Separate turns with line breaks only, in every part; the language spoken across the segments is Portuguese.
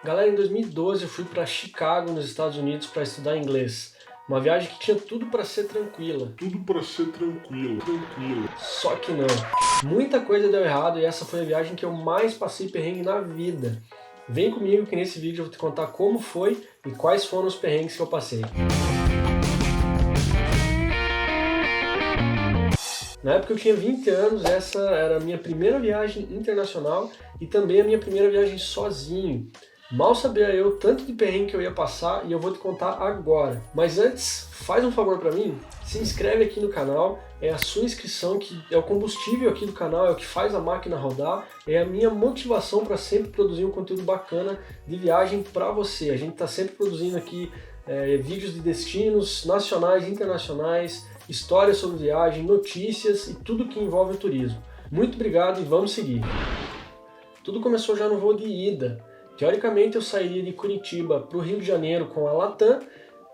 Galera, em 2012 eu fui para Chicago, nos Estados Unidos, para estudar inglês. Uma viagem que tinha tudo para ser tranquila.
Tudo para ser tranquilo.
Só que não. Muita coisa deu errado e essa foi a viagem que eu mais passei perrengue na vida. Vem comigo que nesse vídeo eu vou te contar como foi e quais foram os perrengues que eu passei. Na época eu tinha 20 anos, essa era a minha primeira viagem internacional e também a minha primeira viagem sozinho. Mal sabia eu tanto de perrengue que eu ia passar e eu vou te contar agora. Mas antes, faz um favor pra mim, se inscreve aqui no canal, é a sua inscrição que é o combustível aqui do canal, é o que faz a máquina rodar, é a minha motivação para sempre produzir um conteúdo bacana de viagem pra você. A gente tá sempre produzindo aqui vídeos de destinos nacionais e internacionais, histórias sobre viagem, notícias e tudo que envolve o turismo. Muito obrigado e vamos seguir. Tudo começou já no voo de ida. Teoricamente eu sairia de Curitiba para o Rio de Janeiro com a Latam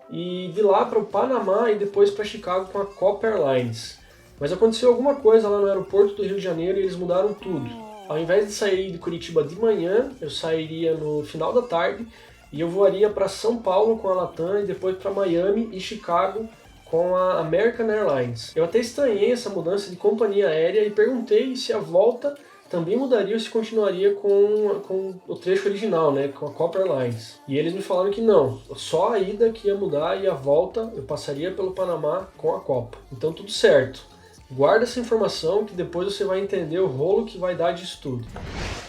e de lá para o Panamá e depois para Chicago com a Copa Airlines. Mas aconteceu alguma coisa lá no aeroporto do Rio de Janeiro e eles mudaram tudo. Ao invés de sair de Curitiba de manhã, eu sairia no final da tarde e eu voaria para São Paulo com a Latam e depois para Miami e Chicago com a American Airlines. Eu até estranhei essa mudança de companhia aérea e perguntei se a volta também mudaria ou se continuaria com o trecho original, né, com a Copa Airlines. E eles me falaram que não, só a ida que ia mudar e a volta eu passaria pelo Panamá com a Copa. Então tudo certo. Guarda essa informação que depois você vai entender o rolo que vai dar disso tudo.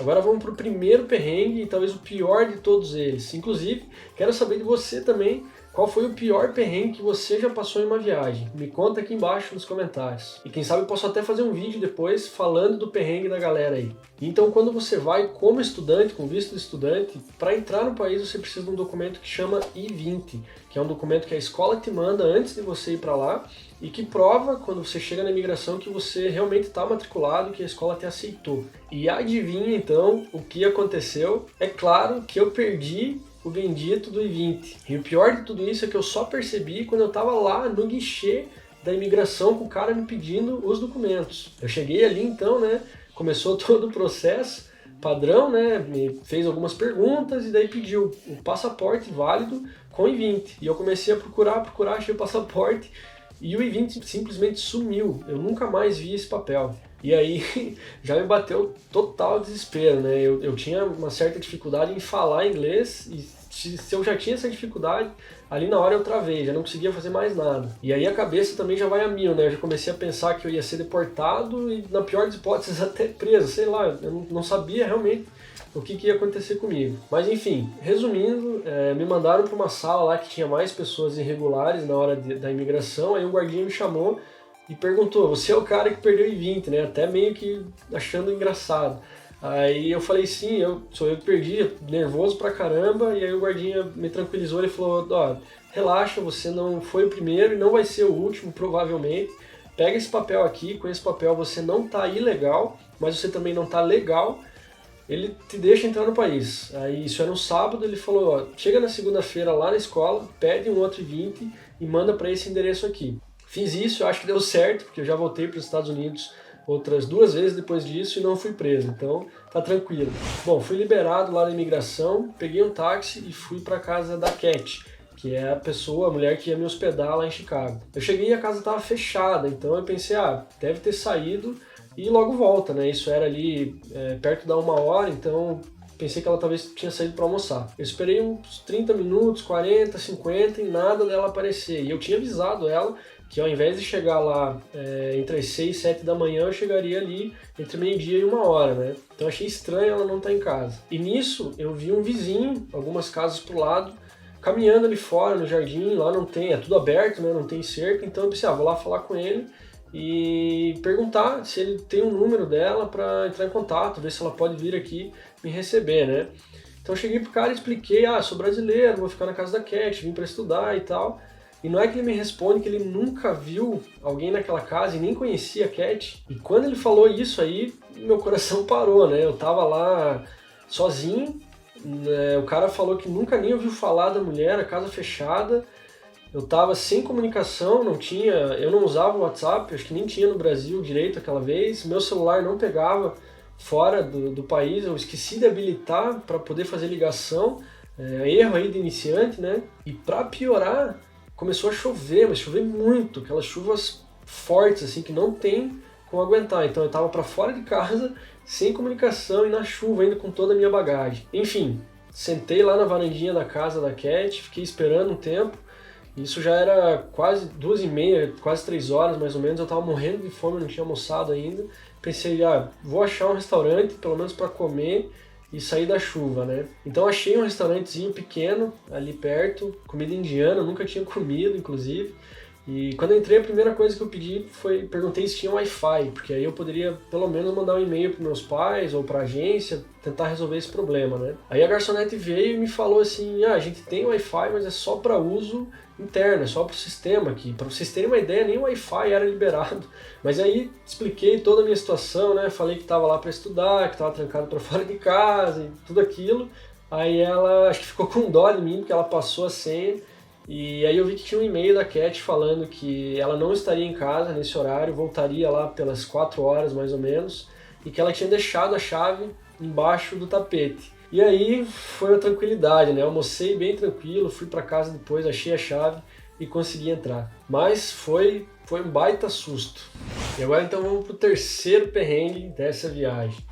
Agora vamos para o primeiro perrengue e talvez o pior de todos eles. Inclusive, quero saber de você também qual foi o pior perrengue que você já passou em uma viagem. Me conta aqui embaixo nos comentários. E quem sabe eu posso até fazer um vídeo depois falando do perrengue da galera aí. Então quando você vai como estudante, com visto de estudante, para entrar no país você precisa de um documento que chama I-20, que é um documento que a escola te manda antes de você ir para lá e que prova, quando você chega na imigração, que você realmente está matriculado, que a escola te aceitou. E adivinha então o que aconteceu? É claro que eu perdi o bendito do I-20. E o pior de tudo isso é que eu só percebi quando eu estava lá no guichê da imigração com o cara me pedindo os documentos. Eu cheguei ali então, né, começou todo o processo padrão, né, me fez algumas perguntas e daí pediu o passaporte válido com I-20. E eu comecei a procurar, achei o passaporte e o I-20 simplesmente sumiu. Eu nunca mais vi esse papel. E aí já me bateu total desespero, né? Eu tinha uma certa dificuldade em falar inglês e se eu já tinha essa dificuldade, ali na hora eu travei, já não conseguia fazer mais nada. E aí a cabeça também já vai a mil, né? Eu já comecei a pensar que eu ia ser deportado e, na pior das hipóteses, até preso, sei lá. Eu não sabia realmente o que ia acontecer comigo. Mas enfim, resumindo, me mandaram para uma sala lá que tinha mais pessoas irregulares na hora da imigração, aí o guardinha me chamou e perguntou, você é o cara que perdeu o I-20, né? Até meio que achando engraçado. Aí eu falei, sim, sou eu que perdi, nervoso pra caramba, e aí o guardinha me tranquilizou, ele falou, ó, relaxa, você não foi o primeiro e não vai ser o último, provavelmente. Pega esse papel aqui, com esse papel você não tá ilegal, mas você também não tá legal, ele te deixa entrar no país. Aí isso era um sábado, ele falou, ó, chega na segunda-feira lá na escola, pede um outro I-20 e manda para esse endereço aqui. Fiz isso, eu acho que deu certo, porque eu já voltei para os Estados Unidos outras 2 vezes depois disso e não fui preso, então tá tranquilo. Bom, fui liberado lá na imigração, peguei um táxi e fui para casa da Cat, que é a mulher que ia me hospedar lá em Chicago. Eu cheguei e a casa estava fechada, então eu pensei, deve ter saído e logo volta, né? Isso era ali perto da 1 hora, então pensei que ela talvez tinha saído para almoçar. Eu esperei uns 30 minutos, 40, 50 e nada dela aparecer. E eu tinha avisado ela que ao invés de chegar lá entre as 6 e 7 da manhã, eu chegaria ali entre meio-dia e 1 hora, né? Então achei estranho ela não estar em casa. E nisso eu vi um vizinho, algumas casas pro lado, caminhando ali fora no jardim, lá não tem, é tudo aberto, né? Não tem cerca, então eu pensei, vou lá falar com ele e perguntar se ele tem um número dela para entrar em contato, ver se ela pode vir aqui me receber, né? Então eu cheguei pro cara e expliquei, sou brasileiro, vou ficar na casa da Cat, vim para estudar e tal. E não é que ele me responde que ele nunca viu alguém naquela casa e nem conhecia a Cat. E quando ele falou isso aí, meu coração parou, né? Eu tava lá sozinho, o cara falou que nunca nem ouviu falar da mulher, a casa fechada. Eu tava sem comunicação, eu não usava o WhatsApp, acho que nem tinha no Brasil direito aquela vez. Meu celular não pegava fora do país, eu esqueci de habilitar para poder fazer ligação, erro aí de iniciante, né? E para piorar, começou a chover, mas chover muito, aquelas chuvas fortes assim que não tem como aguentar. Então eu tava para fora de casa, sem comunicação e na chuva ainda com toda a minha bagagem. Enfim, sentei lá na varandinha da casa da Cat, fiquei esperando um tempo. Isso já era quase 2h30, quase 3 horas mais ou menos, eu tava morrendo de fome, não tinha almoçado ainda. Pensei, vou achar um restaurante, pelo menos para comer e sair da chuva, né? Então achei um restaurantezinho pequeno ali perto, comida indiana, nunca tinha comido, inclusive. E quando eu entrei, a primeira coisa que eu pedi perguntei se tinha Wi-Fi, porque aí eu poderia pelo menos mandar um e-mail para meus pais ou para a agência, tentar resolver esse problema, né? Aí a garçonete veio e me falou assim, a gente tem Wi-Fi, mas é só para uso interno, é só para o sistema aqui. Para vocês terem uma ideia, nem o Wi-Fi era liberado. Mas aí expliquei toda a minha situação, né? Falei que estava lá para estudar, que estava trancado para fora de casa e tudo aquilo. Aí ela, acho que ficou com dó de mim, porque ela passou a senha. E aí eu vi que tinha um e-mail da Cat falando que ela não estaria em casa nesse horário, voltaria lá pelas 4 horas mais ou menos, e que ela tinha deixado a chave embaixo do tapete. E aí foi a tranquilidade, né? Eu almocei bem tranquilo, fui para casa depois, achei a chave e consegui entrar. Mas foi um baita susto. E agora então vamos pro terceiro perrengue dessa viagem.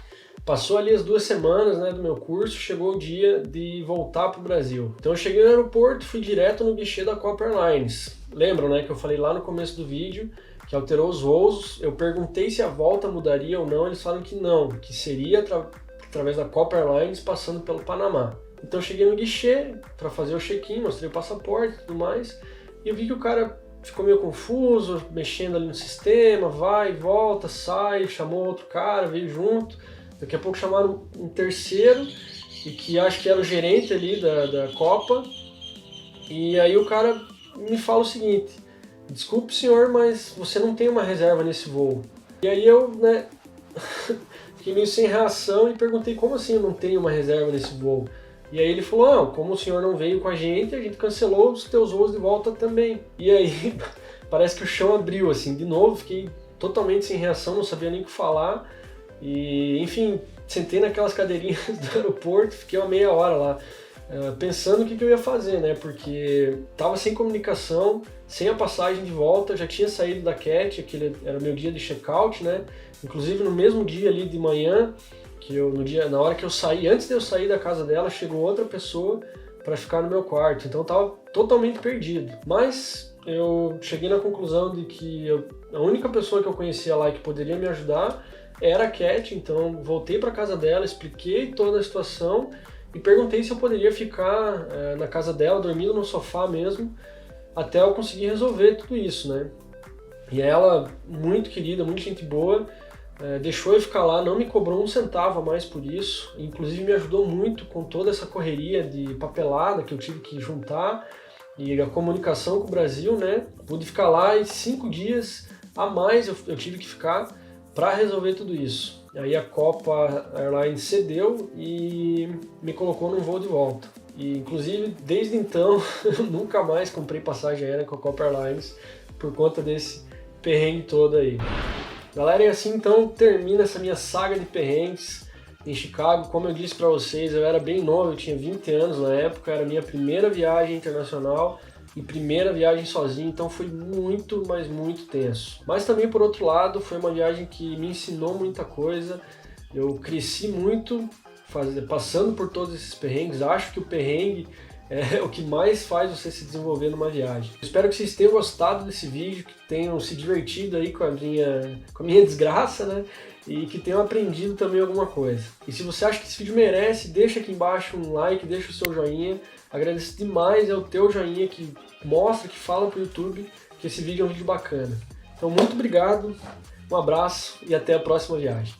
Passou ali as 2 semanas, né, do meu curso, chegou o dia de voltar para o Brasil. Então eu cheguei no aeroporto, fui direto no guichê da Copa Airlines. Lembram, né, que eu falei lá no começo do vídeo que alterou os voos. Eu perguntei se a volta mudaria ou não, eles falaram que não, que seria através da Copa Airlines passando pelo Panamá. Então eu cheguei no guichê para fazer o check-in, mostrei o passaporte e tudo mais, e eu vi que o cara ficou meio confuso, mexendo ali no sistema, vai, volta, sai, chamou outro cara, veio junto. Daqui a pouco chamaram um terceiro, e que acho que era o gerente ali da Copa, e aí o cara me fala o seguinte, desculpe senhor, mas você não tem uma reserva nesse voo. E aí eu, né, fiquei meio sem reação e perguntei como assim eu não tenho uma reserva nesse voo. E aí ele falou, como o senhor não veio com a gente cancelou os teus voos de volta também. E aí parece que o chão abriu assim, de novo, fiquei totalmente sem reação, não sabia nem o que falar. E, enfim, sentei naquelas cadeirinhas do aeroporto, fiquei uma meia hora lá, pensando o que eu ia fazer, né? Porque tava sem comunicação, sem a passagem de volta, já tinha saído da Cat, aquele era o meu dia de check-out, né? Inclusive no mesmo dia ali de manhã, na hora que eu saí, antes de eu sair da casa dela, chegou outra pessoa para ficar no meu quarto, então eu tava totalmente perdido. Mas eu cheguei na conclusão de que a única pessoa que eu conhecia lá que poderia me ajudar era a Cat, então voltei para casa dela, expliquei toda a situação e perguntei se eu poderia ficar na casa dela, dormindo no sofá mesmo, até eu conseguir resolver tudo isso, né? E ela, muito querida, muito gente boa, deixou eu ficar lá, não me cobrou um centavo a mais por isso, inclusive me ajudou muito com toda essa correria de papelada que eu tive que juntar e a comunicação com o Brasil, né? Pude ficar lá e 5 dias a mais eu tive que ficar para resolver tudo isso. Aí a Copa Airlines cedeu e me colocou num voo de volta. E inclusive desde então eu nunca mais comprei passagem aérea com a Copa Airlines por conta desse perrengue todo aí. Galera, e assim então termina essa minha saga de perrengues em Chicago. Como eu disse para vocês, eu era bem novo, eu tinha 20 anos na época, era a minha primeira viagem internacional e primeira viagem sozinho, então foi muito, mas muito tenso. Mas também, por outro lado, foi uma viagem que me ensinou muita coisa, eu cresci muito passando por todos esses perrengues. Acho que o perrengue é o que mais faz você se desenvolver numa viagem. Espero que vocês tenham gostado desse vídeo, que tenham se divertido aí com a minha desgraça, né? E que tenham aprendido também alguma coisa. E se você acha que esse vídeo merece, deixa aqui embaixo um like, deixa o seu joinha. Agradeço demais, é o teu joinha que mostra, que fala pro YouTube que esse vídeo é um vídeo bacana. Então muito obrigado, um abraço e até a próxima viagem.